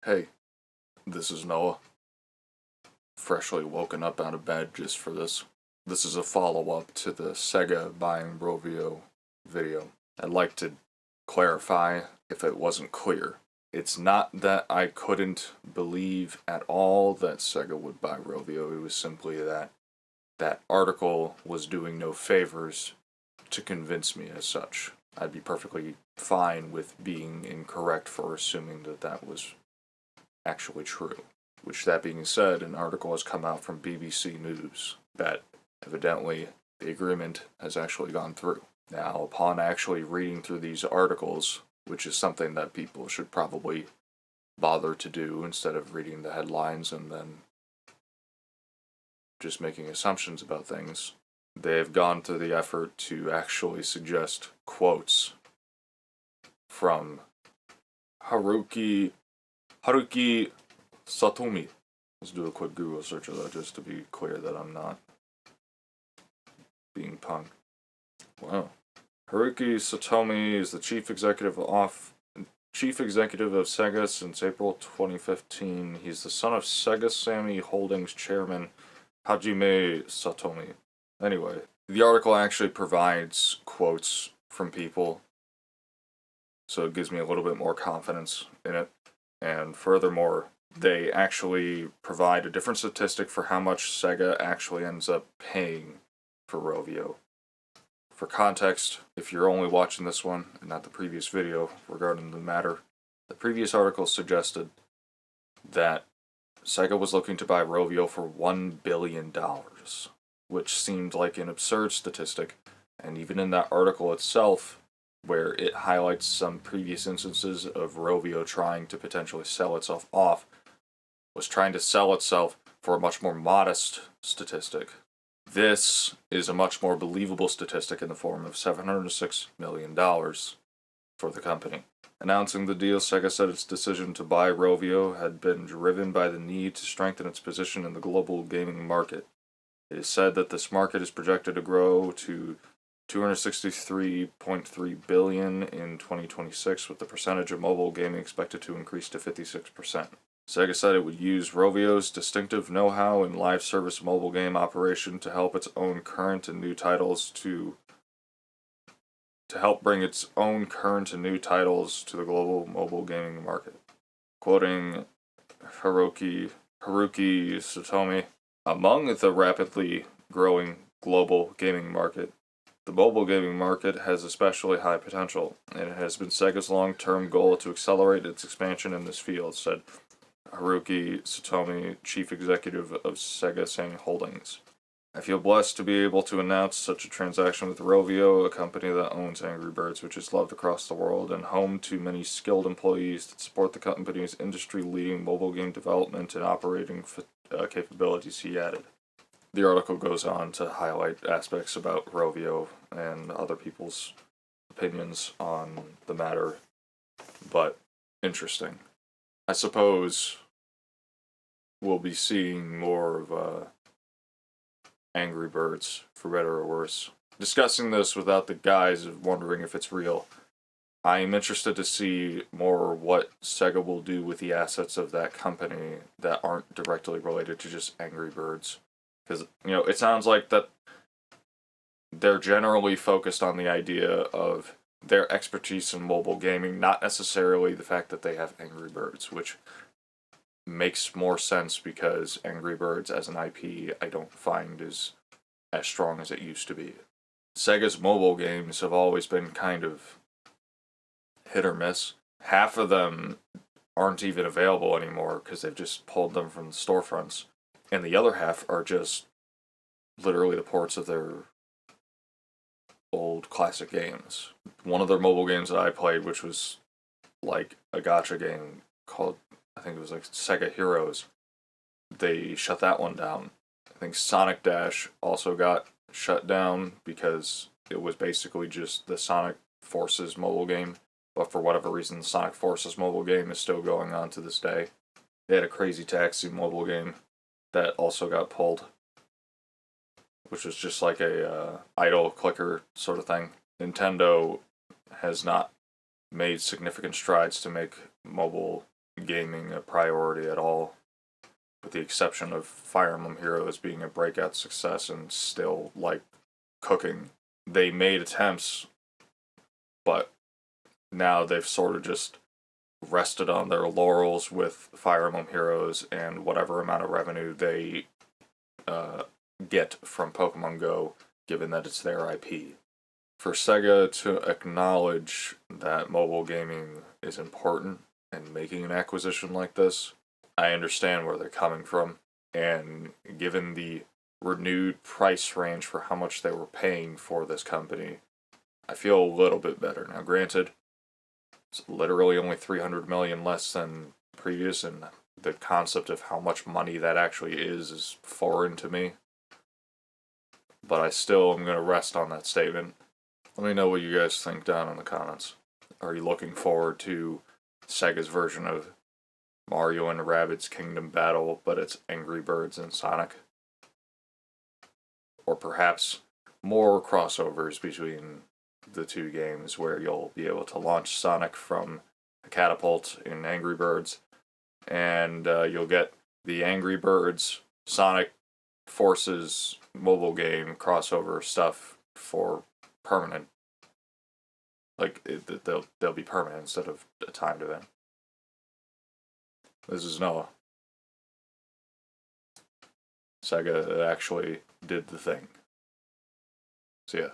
Hey, this is Noah. Freshly woken up out of bed just for this. This is a follow-up to the SEGA buying Rovio video. I'd like to clarify if it wasn't clear. It's not that I couldn't believe at all that SEGA would buy Rovio. It was simply that that article was doing no favors to convince me as such. I'd be perfectly fine with being incorrect for assuming that that was actually true. Which, that being said, an article has come out from BBC News that evidently the agreement has actually gone through. Now, upon actually reading through these articles, which is something that people should probably bother to do instead of reading the headlines and then just making assumptions about things, they've gone through the effort to actually suggest quotes from Haruki Satomi. Let's do a quick Google search of that just to be clear that I'm not being punked. Wow. Haruki Satomi is the chief executive of SEGA since April 2015. He's the son of SEGA Sammy Holdings chairman Hajime Satomi. Anyway, the article actually provides quotes from people, so it gives me a little bit more confidence in it. And furthermore, they actually provide a different statistic for how much SEGA actually ends up paying for Rovio. For context, if you're only watching this one and not the previous video regarding the matter, the previous article suggested that SEGA was looking to buy Rovio for $1 billion, which seemed like an absurd statistic, and even in that article itself, where it highlights some previous instances of Rovio trying to potentially sell itself off, was trying to sell itself for a much more modest statistic. This is a much more believable statistic in the form of $706 million for the company. Announcing the deal, SEGA said its decision to buy Rovio had been driven by the need to strengthen its position in the global gaming market. It is said that this market is projected to grow to $263.3 billion in 2026, with the percentage of mobile gaming expected to increase to 56%. SEGA said it would use Rovio's distinctive know-how in live service mobile game operation to help its own current and new titles to help bring its own current and new titles to the global mobile gaming market. Quoting Haruki Satomi, among the rapidly growing global gaming market, the mobile gaming market has especially high potential, and it has been SEGA's long-term goal to accelerate its expansion in this field, said Haruki Satomi, chief executive of SEGA Sammy Holdings. I feel blessed to be able to announce such a transaction with Rovio, a company that owns Angry Birds, which is loved across the world, and home to many skilled employees that support the company's industry-leading mobile game development and operating capabilities, he added. The article goes on to highlight aspects about Rovio and other people's opinions on the matter, but interesting. I suppose we'll be seeing more of Angry Birds, for better or worse. Discussing this without the guise of wondering if it's real, I am interested to see more what SEGA will do with the assets of that company that aren't directly related to just Angry Birds. Because, it sounds like that they're generally focused on the idea of their expertise in mobile gaming, not necessarily the fact that they have Angry Birds, which makes more sense because Angry Birds as an IP I don't find is as strong as it used to be. SEGA's mobile games have always been kind of hit or miss. Half of them aren't even available anymore because they've just pulled them from the storefronts. And the other half are just literally the ports of their old classic games. One of their mobile games that I played, which was like a gacha game called, I think it was like Sega Heroes, they shut that one down. I think Sonic Dash also got shut down because it was basically just the Sonic Forces mobile game, but for whatever reason the Sonic Forces mobile game is still going on to this day. They had a Crazy Taxi mobile game that also got pulled, which was just like a idle clicker sort of thing. Nintendo has not made significant strides to make mobile gaming a priority at all, with the exception of Fire Emblem Heroes being a breakout success and still, like, cooking. They made attempts, but now they've sort of just rested on their laurels with Fire Emblem Heroes and whatever amount of revenue they get from Pokemon Go, given that it's their IP. For Sega to acknowledge that mobile gaming is important and making an acquisition like this, I understand where they're coming from, and given the renewed price range for how much they were paying for this company, I feel a little bit better. Now, granted, it's literally only 300 million less than previous, and the concept of how much money that actually is foreign to me. But I still am going to rest on that statement. Let me know what you guys think down in the comments. Are you looking forward to Sega's version of Mario and Rabbids Kingdom Battle, but it's Angry Birds and Sonic? Or perhaps more crossovers between the two games where you'll be able to launch Sonic from a catapult in Angry Birds, and you'll get the Angry Birds Sonic Forces mobile game crossover stuff for permanent. Like, they'll be permanent instead of a timed event. This is Noah. Sega actually did the thing. See ya.